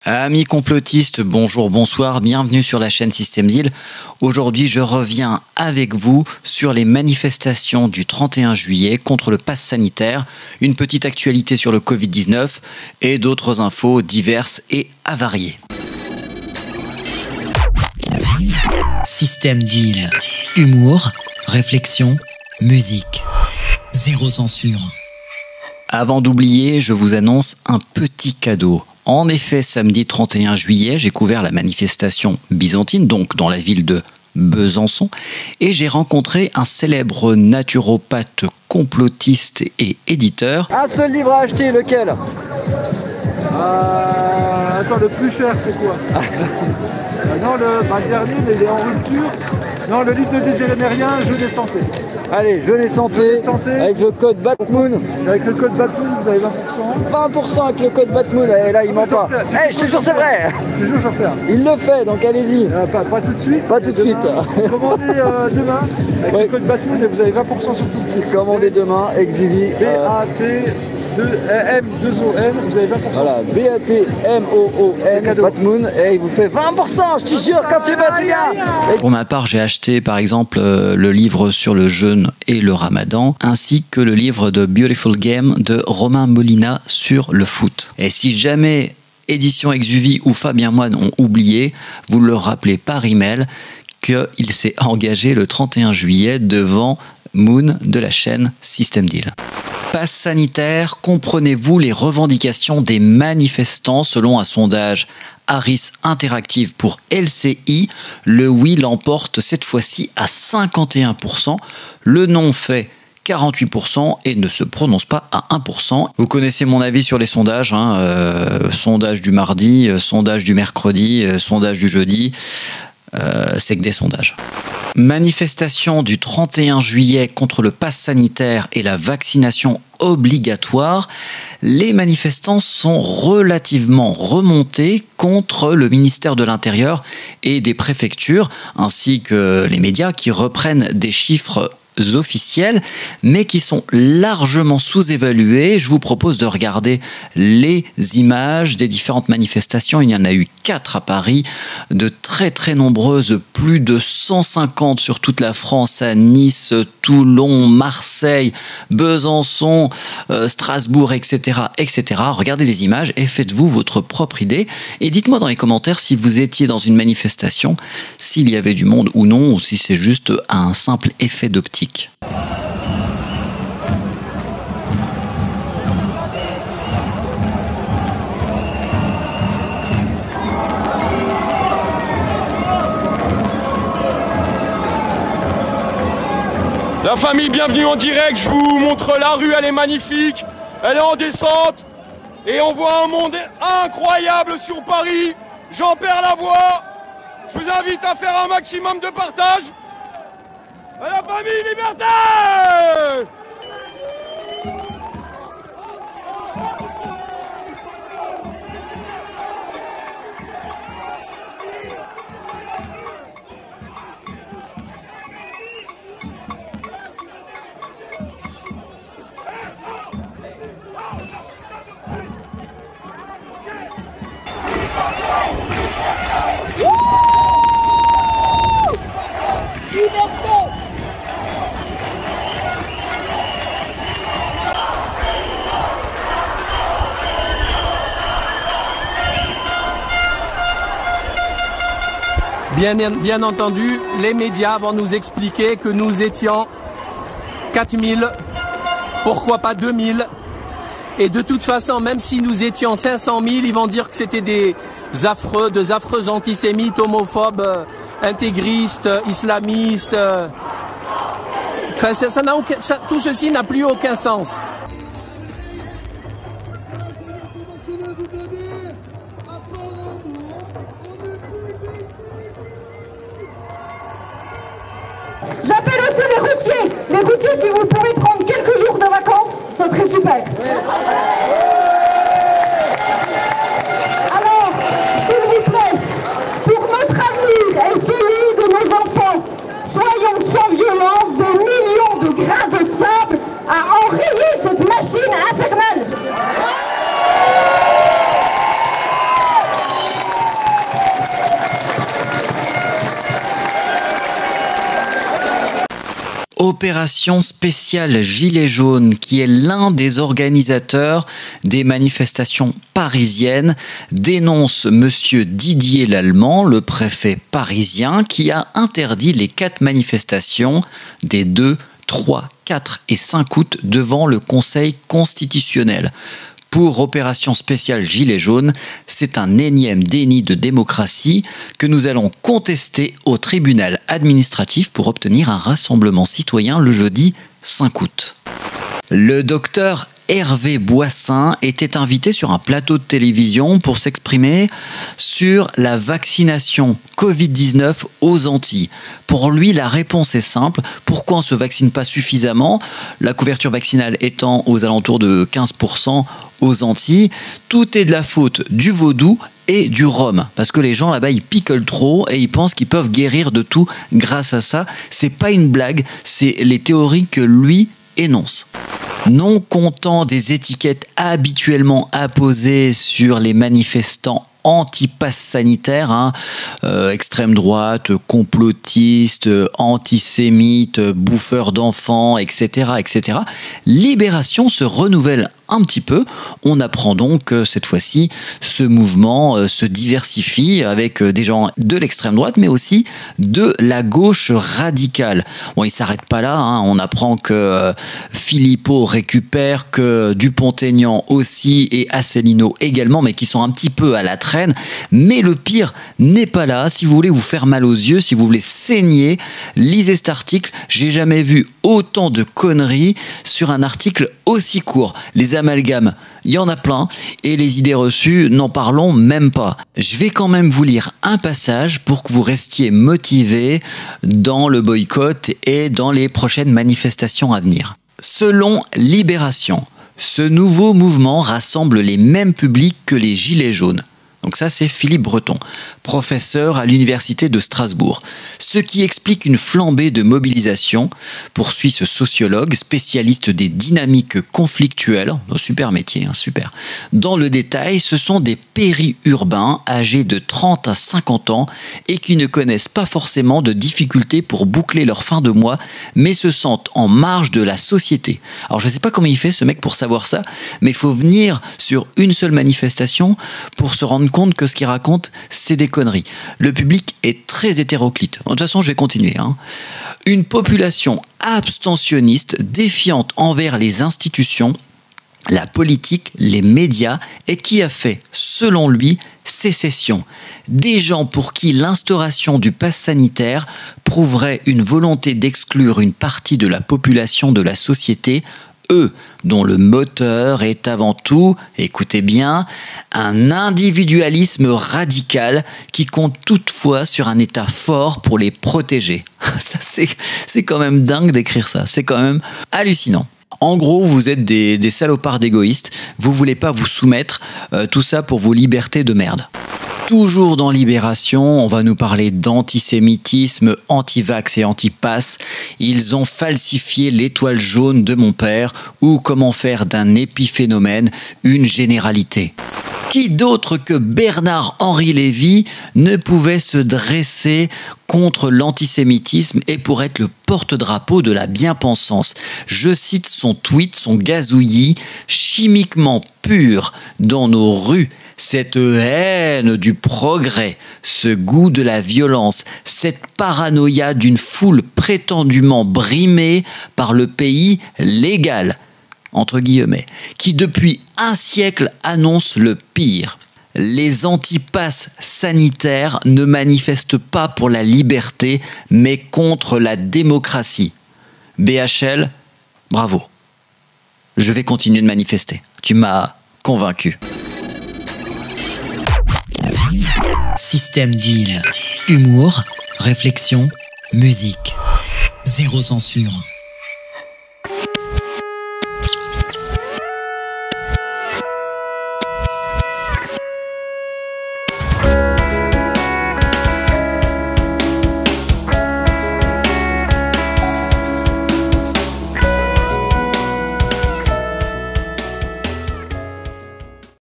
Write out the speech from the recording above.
Amis complotistes, bonjour, bonsoir, bienvenue sur la chaîne Système Deal. Aujourd'hui, je reviens avec vous sur les manifestations du 31 juillet contre le pass sanitaire, une petite actualité sur le Covid-19 et d'autres infos diverses et avariées. Système Deal. Humour, réflexion, musique. Zéro censure. Avant d'oublier, je vous annonce un petit cadeau. En effet, samedi 31 juillet, j'ai couvert la manifestation byzantine, donc dans la ville de Besançon, et j'ai rencontré un célèbre naturopathe complotiste et éditeur. Un seul livre à acheter, lequel? Attends, le plus cher, c'est quoi? Non, le dernier, il est en rupture. Non, le livre de Désiré Mérien, Jeu des santé. Allez, Jeu des santé, avec le code Batmoon. Avec le code Batmoon, vous avez 20%. 20% avec le code Batmoon, et là il ment pas. Je te jure, c'est vrai. Je te jure, j'en fais un. Il le fait, donc allez-y. Pas tout de suite. Pas tout de suite. Commandez demain avec le code Batmoon et vous avez 20% sur tout le site. Commandez demain, Exili. B-A-T-M-2-O-N, vous avez 20%. Voilà, B-A-T-M-O-O-N, Batmoon, et il vous fait 20%, je te jure, quand tu vas, tu viens. Pour ma part, j'ai acheté par exemple le livre sur le jeûne et le ramadan, ainsi que le livre de Beautiful Game de Romain Molina sur le foot. Et si jamais Édition Exuvie ou Fabien Moine ont oublié, vous leur rappelez par email qu'il s'est engagé le 31 juillet devant Moon de la chaîne Système Deal. Pass sanitaire, comprenez-vous les revendications des manifestants? Selon un sondage Harris Interactive pour LCI, le oui l'emporte cette fois-ci à 51%, le non fait 48% et ne se prononce pas à 1%. Vous connaissez mon avis sur les sondages, sondage du mardi, sondage du mercredi, sondage du jeudi, c'est que des sondages. Manifestation du 31 juillet contre le pass sanitaire et la vaccination obligatoire. Les manifestants sont relativement remontés contre le ministère de l'Intérieur et des préfectures, ainsi que les médias qui reprennent des chiffres officiels, mais qui sont largement sous-évalués. Je vous propose de regarder les images des différentes manifestations. Il y en a eu 4 à Paris, de très nombreuses, plus de 150 sur toute la France, à Nice, Toulon, Marseille, Besançon, Strasbourg, etc., etc. Regardez les images et faites-vous votre propre idée. Et dites-moi dans les commentaires si vous étiez dans une manifestation, s'il y avait du monde ou non, ou si c'est juste un simple effet d'optique. La famille, bienvenue en direct, je vous montre la rue, elle est magnifique, elle est en descente, et on voit un monde incroyable sur Paris, j'en perds la voix, je vous invite à faire un maximum de partage. À la famille, liberté! Bien entendu, les médias vont nous expliquer que nous étions 4000, pourquoi pas 2000. Et de toute façon, même si nous étions 500 000, ils vont dire que c'était des affreux antisémites, homophobes, intégristes, islamistes. Enfin, tout ceci n'a plus aucun sens. J'appelle aussi les routiers. Les routiers, si vous pouvez prendre quelques jours de vacances, ça serait super. Alors, s'il vous plaît, pour notre avenir et celui de nos enfants, soyons sans violence des millions de grains de sable à enrayer cette machine infernale. Opération spéciale Gilets jaunes, qui est l'un des organisateurs des manifestations parisiennes, dénonce monsieur Didier Lallement, le préfet parisien, qui a interdit les 4 manifestations des 2, 3, 4 et 5 août devant le Conseil constitutionnel. Pour Opération spéciale Gilets jaunes, c'est un énième déni de démocratie que nous allons contester au tribunal administratif pour obtenir un rassemblement citoyen le jeudi 5 août. Le docteur Hervé Boissin était invité sur un plateau de télévision pour s'exprimer sur la vaccination Covid-19 aux Antilles. Pour lui, la réponse est simple. Pourquoi on ne se vaccine pas suffisamment? La couverture vaccinale étant aux alentours de 15% aux Antilles. Tout est de la faute du vaudou et du rhum. Parce que les gens là-bas, ils picolent trop et ils pensent qu'ils peuvent guérir de tout grâce à ça. C'est pas une blague, c'est les théories que lui énonce. Non content des étiquettes habituellement apposées sur les manifestants anti-pass sanitaire, extrême droite, complotiste, antisémite, bouffeur d'enfants, etc., etc. Libération se renouvelle un petit peu. On apprend donc que cette fois-ci, ce mouvement se diversifie avec des gens de l'extrême droite, mais aussi de la gauche radicale. Bon, il ne s'arrête pas là. On apprend que Philippot récupère, que Dupont-Aignan aussi et Asselineau également, mais qui sont un petit peu à la traîne. Mais le pire n'est pas là. Si vous voulez vous faire mal aux yeux, si vous voulez saigner, lisez cet article. J'ai jamais vu autant de conneries sur un article aussi court. Les amalgames, il y en a plein, et les idées reçues, n'en parlons même pas. Je vais quand même vous lire un passage pour que vous restiez motivés dans le boycott et dans les prochaines manifestations à venir. Selon Libération, ce nouveau mouvement rassemble les mêmes publics que les Gilets jaunes. Donc ça, c'est Philippe Breton, professeur à l'université de Strasbourg. Ce qui explique une flambée de mobilisation, poursuit ce sociologue spécialiste des dynamiques conflictuelles. Super métier, super. Dans le détail, ce sont des périurbains âgés de 30 à 50 ans et qui ne connaissent pas forcément de difficultés pour boucler leur fin de mois, mais se sentent en marge de la société. Alors je ne sais pas comment il fait ce mec pour savoir ça, mais il faut venir sur une seule manifestation pour se rendre compte que ce qu'il raconte, c'est des conneries. Le public est très hétéroclite. De toute façon, je vais continuer. Une population abstentionniste, défiante envers les institutions, la politique, les médias, et qui a fait, selon lui, sécession. Des gens pour qui l'instauration du pass sanitaire prouverait une volonté d'exclure une partie de la population de la société, eux, dont le moteur est avant tout, écoutez bien, un individualisme radical qui compte toutefois sur un État fort pour les protéger. Ça, c'est quand même dingue d'écrire ça, c'est quand même hallucinant. En gros, vous êtes des salopards d'égoïstes, vous voulez pas vous soumettre, tout ça pour vos libertés de merde. Toujours dans Libération, on va nous parler d'antisémitisme, anti-vax et anti-pass. Ils ont falsifié l'étoile jaune de mon père, ou comment faire d'un épiphénomène une généralité. Qui d'autre que Bernard-Henri Lévy ne pouvait se dresser contre l'antisémitisme et pour être le porte-drapeau de la bien-pensance. Je cite son tweet, son gazouillis, chimiquement pur dans nos rues. Cette haine du progrès, ce goût de la violence, cette paranoïa d'une foule prétendument brimée par le pays légal, entre guillemets, qui depuis un siècle annonce le pire. Les antipasses sanitaires ne manifestent pas pour la liberté, mais contre la démocratie. BHL, bravo. Je vais continuer de manifester. Tu m'as convaincu. Système Deal. Humour, réflexion, musique. Zéro censure.